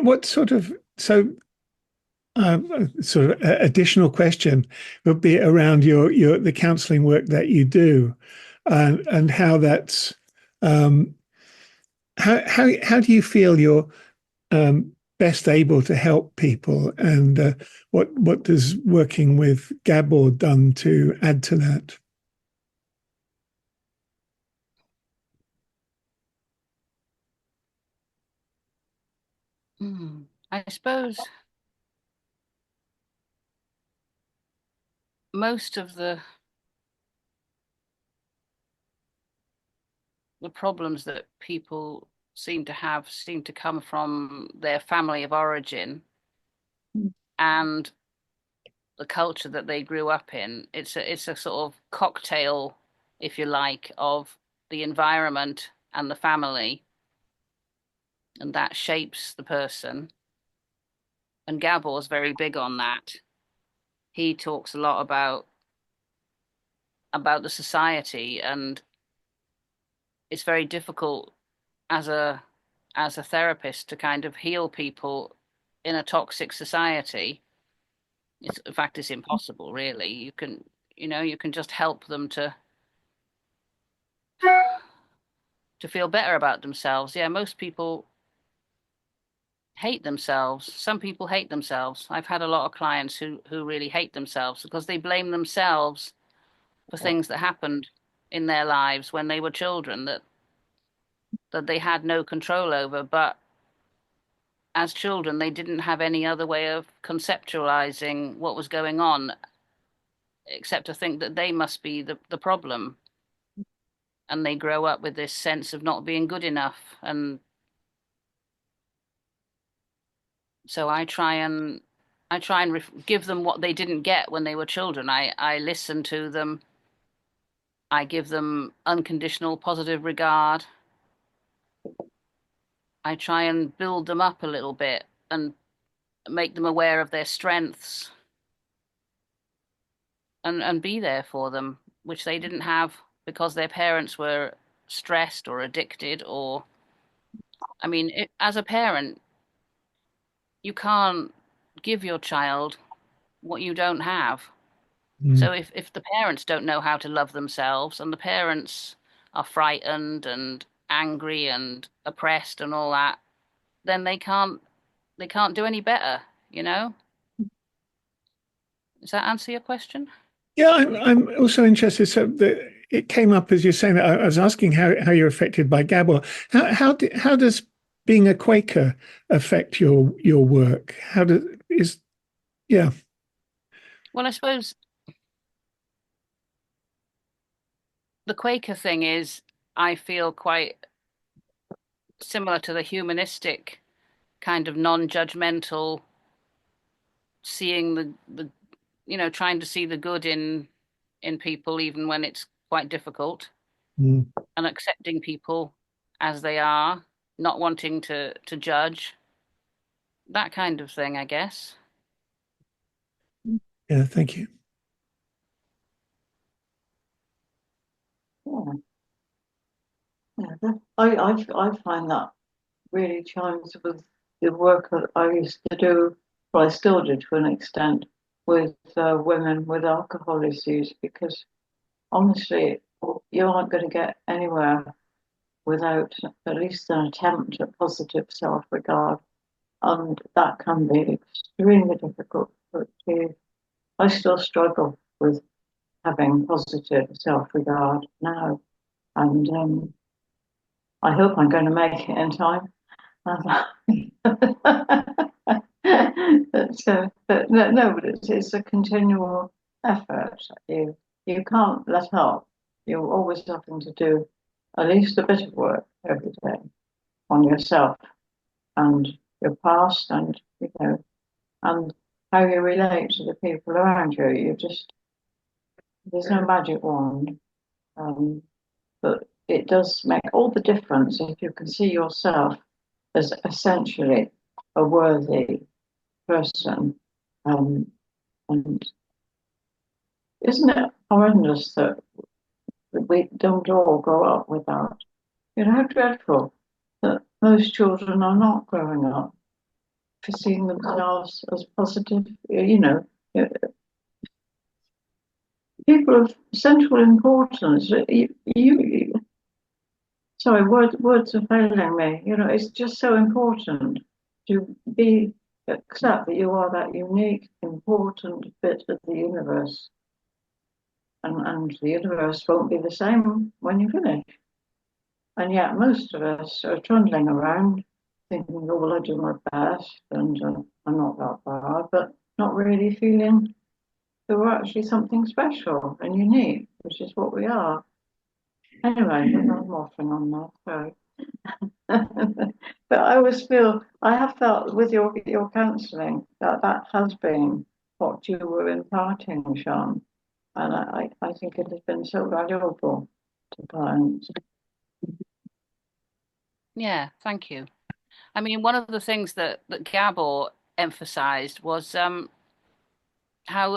What sort of sort of additional question would be around the counselling work that you do, and how that's how do you feel you're best able to help people, and what does working with Gabor done to add to that? I suppose most of the problems that people seem to have seem to come from their family of origin and the culture that they grew up in. It's a sort of cocktail, if you like, of the environment and the family, and that shapes the person. And Gabor's very big on that. He talks a lot about the society, and it's very difficult as a therapist to kind of heal people in a toxic society. In fact, it's impossible, really. You can just help them to feel better about themselves. Yeah, most people hate themselves. Some people hate themselves. I've had a lot of clients who really hate themselves because they blame themselves for things that happened in their lives when they were children that they had no control over. But as children, they didn't have any other way of conceptualizing what was going on except to think that they must be the problem. And they grow up with this sense of not being good enough. And so I try and give them what they didn't get when they were children. I listen to them. I give them unconditional positive regard. I try and build them up a little bit and make them aware of their strengths and be there for them, which they didn't have because their parents were stressed or addicted. Or, I mean, as a parent, you can't give your child what you don't have. So if the parents don't know how to love themselves, and the parents are frightened and angry and oppressed and all that, then they can't do any better, you know? Does that answer your question? Yeah, I'm also interested. So it came up as you're saying that I was asking how you're affected by Gabor. How does being a Quaker affect your work? How does is yeah. Well, I suppose the Quaker thing is, I feel quite similar to the humanistic kind of non-judgmental, seeing the trying to see the good in people even when it's quite difficult, Mm. and accepting people as they are, not wanting to judge, that kind of thing, I guess. Yeah, thank you. Yeah, yeah. I find that really chimes with the work that I used to do, well, I still do to an extent, with women with alcohol issues, because honestly, you aren't going to get anywhere without at least an attempt at positive self-regard, and that can be extremely difficult to achieve. I still struggle with having positive self-regard now, and I hope I'm going to make it in time. But no, but it's a continual effort. You can't let up. You're always having to do at least a bit of work every day on yourself and your past, and and how you relate to the people around you. There's no magic wand, but it does make all the difference if you can see yourself as essentially a worthy person. And isn't it horrendous that we don't all grow up with that? How dreadful that most children are not growing up for seeing themselves as positive. People of central importance. Sorry, words are failing me. It's just so important to accept that you are that unique, important bit of the universe, and the universe won't be the same when you finish. And yet, most of us are trundling around, thinking, "Oh, well, I do my best, and I'm not that bad," but not really feeling that we're actually something special and unique, which is what we are. Anyway, I'm waffling on that. Sorry. But I have felt with your counselling that has been what you were imparting, Sean, and I think it has been so valuable to clients. Yeah, thank you. I mean, one of the things that Gabor emphasized was how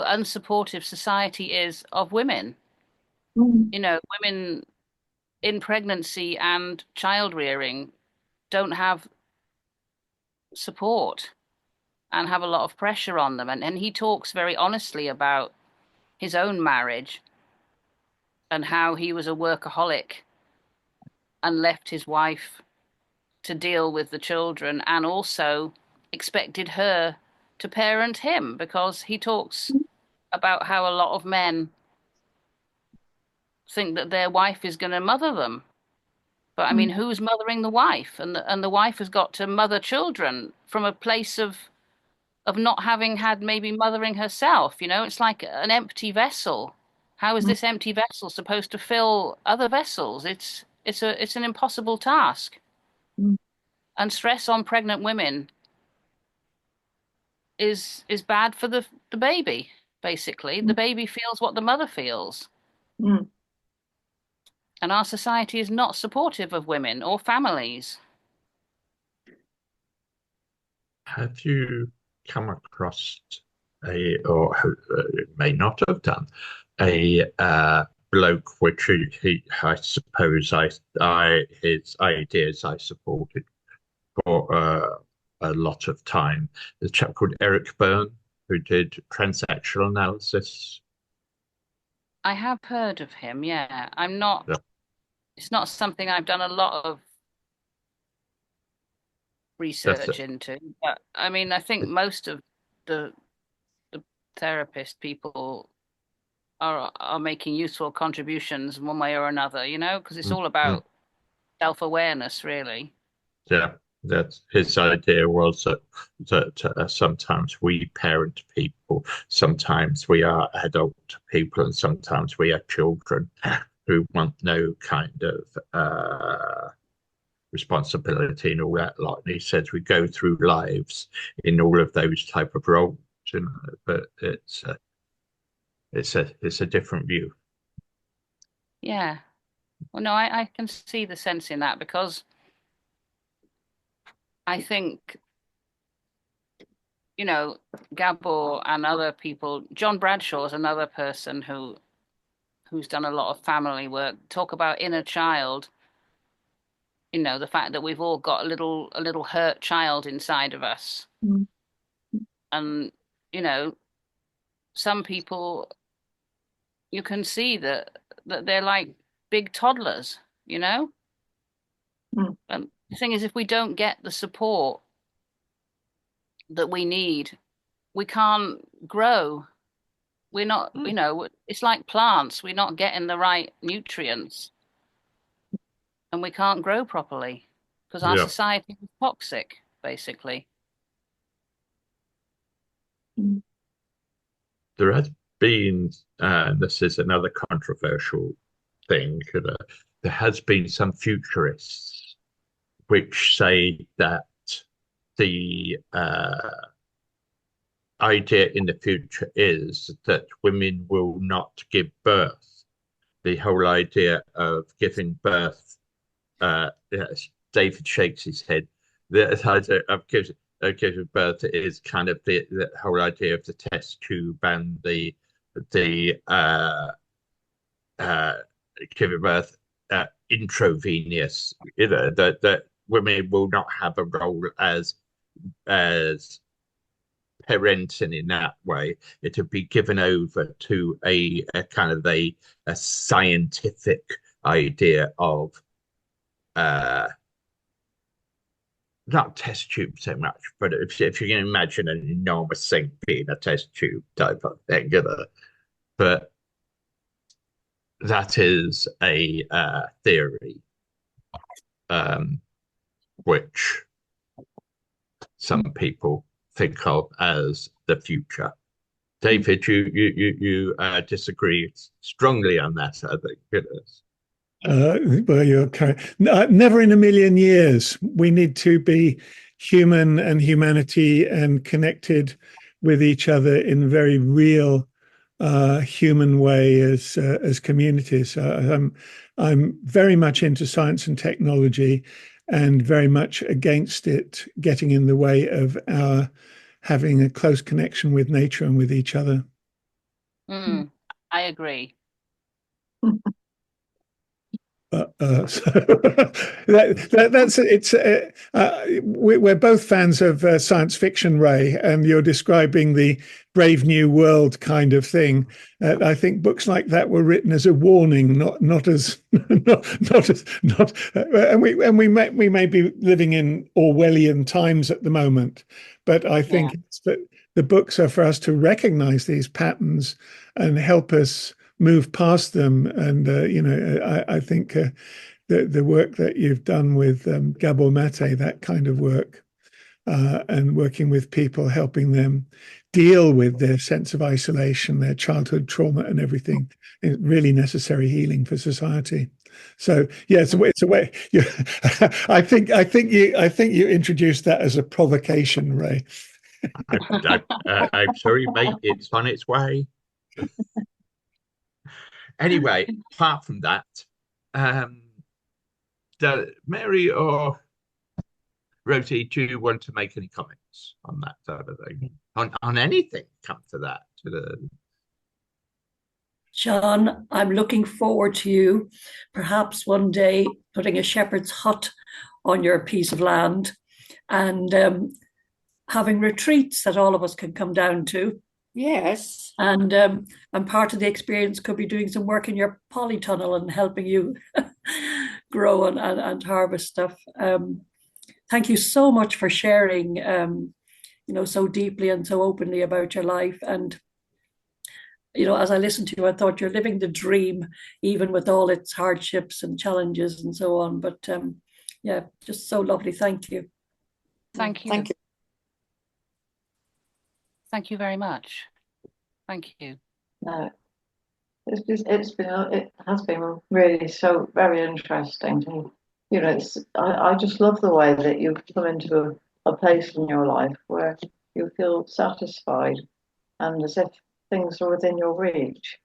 unsupportive society is of women. Mm. Women in pregnancy and child rearing don't have support and have a lot of pressure on them. And he talks very honestly about his own marriage and how he was a workaholic and left his wife to deal with the children, and also expected her to parent him, because he talks about how a lot of men think that their wife is going to mother them. But I mean, who's mothering the wife? And the wife has got to mother children from a place of not having had maybe mothering herself. It's like an empty vessel. How is this empty vessel supposed to fill other vessels? It's an impossible task. Mm. And stress on pregnant women is bad for the baby, basically. The baby feels what the mother feels. Mm. And our society is not supportive of women or families. Have you come across may not have done, a bloke which I suppose his ideas I supported for a lot of time. There's a chap called Eric Byrne who did transactional analysis. I have heard of him, yeah. It's not something I've done a lot of That's research it. into, but I mean, I think most of the the therapist people are making useful contributions one way or another, because it's all Mm. about self-awareness, really. Yeah. That his idea was that sometimes we parent people, sometimes we are adult people, and sometimes we are children who want no kind of responsibility and all that lot. And he says we go through lives in all of those type of roles, you know, but it's a different view. Yeah. Well, no, I can see the sense in that, because I think, you know, Gabor and other people, John Bradshaw is another person who's done a lot of family work, talk about inner child, you know, the fact that we've all got a little hurt child inside of us. Mm. And, you know, some people, you can see that they're like big toddlers, you know? Mm. And the thing is, if we don't get the support that we need, we can't grow. We're not, you know, it's like plants. We're not getting the right nutrients, and we can't grow properly because our Yeah. society is toxic, basically. Mm. There has been, this is another controversial thing, there has been some futurists which say that the idea in the future is that women will not give birth. The whole idea of giving birth, yes, David shakes his head. The idea of giving birth is kind of the whole idea of the test tube and the giving birth intravenous. You know, that women will not have a role as parenting in that way. It would be given over to a kind of a scientific idea of not test tube so much, but if you can imagine an enormous thing being a test tube type of thing, you know. But that is a theory, which some people think of as the future. David, you disagree strongly on that, I think. It is. Well, you're correct. Never in a million years. We need to be human and humanity and connected with each other in a very real, human way as communities. I'm very much into science and technology, and very much against it getting in the way of our having a close connection with nature and with each other. I agree. So that's it's. We're both fans of science fiction, Ray, and you're describing the Brave New World kind of thing. I think books like that were written as a warning, not as not as not. And we may be living in Orwellian times at the moment, but I think it's that the books are for us to recognize these patterns and help us move past them. And you know, I think the work that you've done with Gabor Mate, that kind of work, and working with people, helping them deal with their sense of isolation, their childhood trauma, and everything, is really necessary healing for society. So yeah, it's a way. I think you introduced that as a provocation, Ray. I'm sorry, mate. It's on its way. Anyway, apart from that, Mary or Rosie, do you want to make any comments on that sort of thing? On anything come to that? Sean, I'm looking forward to you perhaps one day putting a shepherd's hut on your piece of land and having retreats that all of us can come down to. Yes. And part of the experience could be doing some work in your polytunnel and helping you grow and harvest stuff. Thank you so much for sharing, you know, so deeply and so openly about your life. And, you know, as I listened to you, I thought you're living the dream, even with all its hardships and challenges and so on. But yeah, just so lovely. Thank you. Thank you. Thank you. Thank you very much. Thank you. No, it has been really so very interesting to, I just love the way that you've come into a place in your life where you feel satisfied and as if things are within your reach.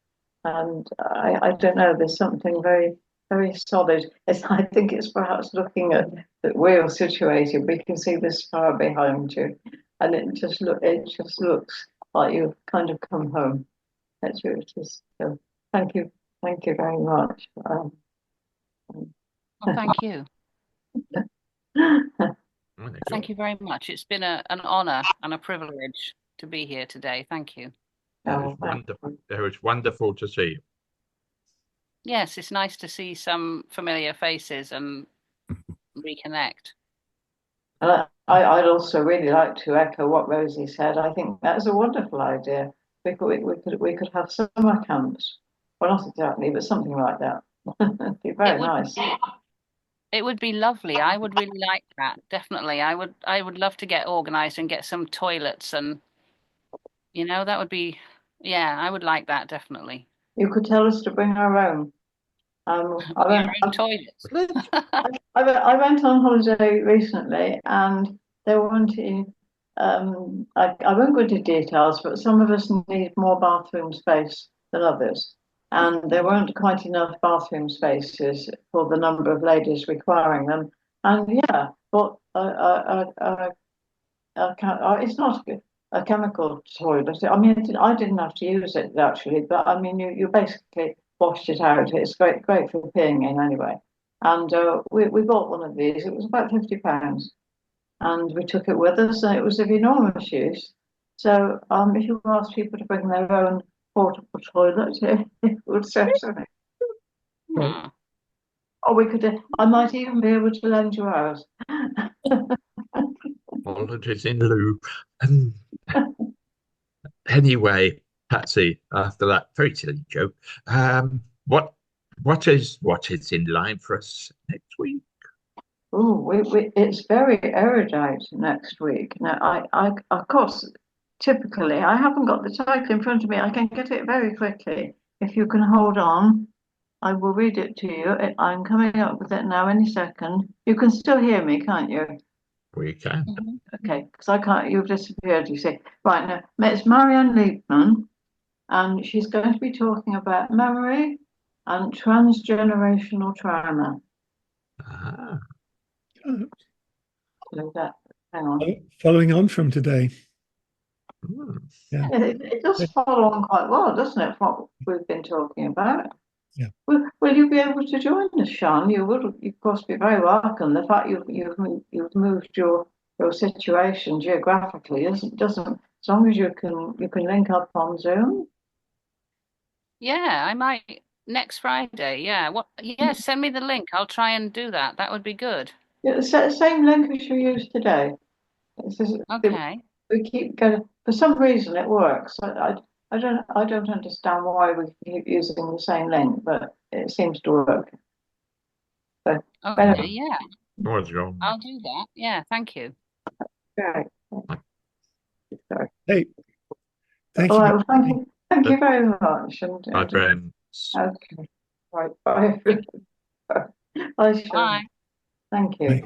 And I don't know, there's something very, very solid. I think it's perhaps looking at that we're situated, we can see this far behind you, and it just looks like you've kind of come home. That's what it is. So thank you very much. Well, thank you. Thank you very much. It's been an honour and a privilege to be here today. Thank you. It was wonderful to see you. Yes, it's nice to see some familiar faces and reconnect. I'd also really like to echo what Rosie said. I think that's a wonderful idea. We could have summer camps. Well, not exactly, but something like that. It'd be very nice. It would be lovely. I would really like that. Definitely. I would love to get organised and get some toilets and that would be I would like that definitely. You could tell us to bring our own. Our own toilets. I went on holiday recently and there weren't I won't go into details, but some of us need more bathroom space than others. And there weren't quite enough bathroom spaces for the number of ladies requiring them. And but it's not a chemical toilet. I mean, I didn't have to use it actually, but I mean, you basically washed it out. It's great for peeing in anyway. And we bought one of these. It was about £50, and we took it with us, and it was of enormous use. So if you ask people to bring their own portable toilet, it would certainly. Or we could. I might even be able to lend you ours. Apologies in lieu. Anyway, Patsy, after that very silly joke, what is in line for us next week? Oh, it's very erudite next week. Now, I of course, typically, I haven't got the title in front of me. I can get it very quickly. If you can hold on, I will read it to you. I'm coming up with it now any second. You can still hear me, can't you? We can. Okay, because I can't. You've disappeared. You see, right now it's Marianne Liebman, and she's going to be talking about memory and transgenerational trauma. Ah. So hang on. Following on from today. Yeah. It does follow on quite well, doesn't it, what we've been talking about? Yeah. Will you be able to join us, Sean? You would, of course, be very welcome. The fact you've moved your situation geographically doesn't as long as you can link up on Zoom. Yeah, I might next Friday. Yeah. Send me the link. I'll try and do that. That would be good. Yeah, the same link as you used today. Okay. We keep going. For some reason, it works. I don't understand why we keep using the same link, but it seems to work. So, okay, yeah. What's wrong? I'll do that. Yeah, thank you. Great. Sorry. Hey, thank you. All right, well, thank you very much. And, My friends. okay. Right. Bye. Bye. Sean. Bye. Thank you. Bye.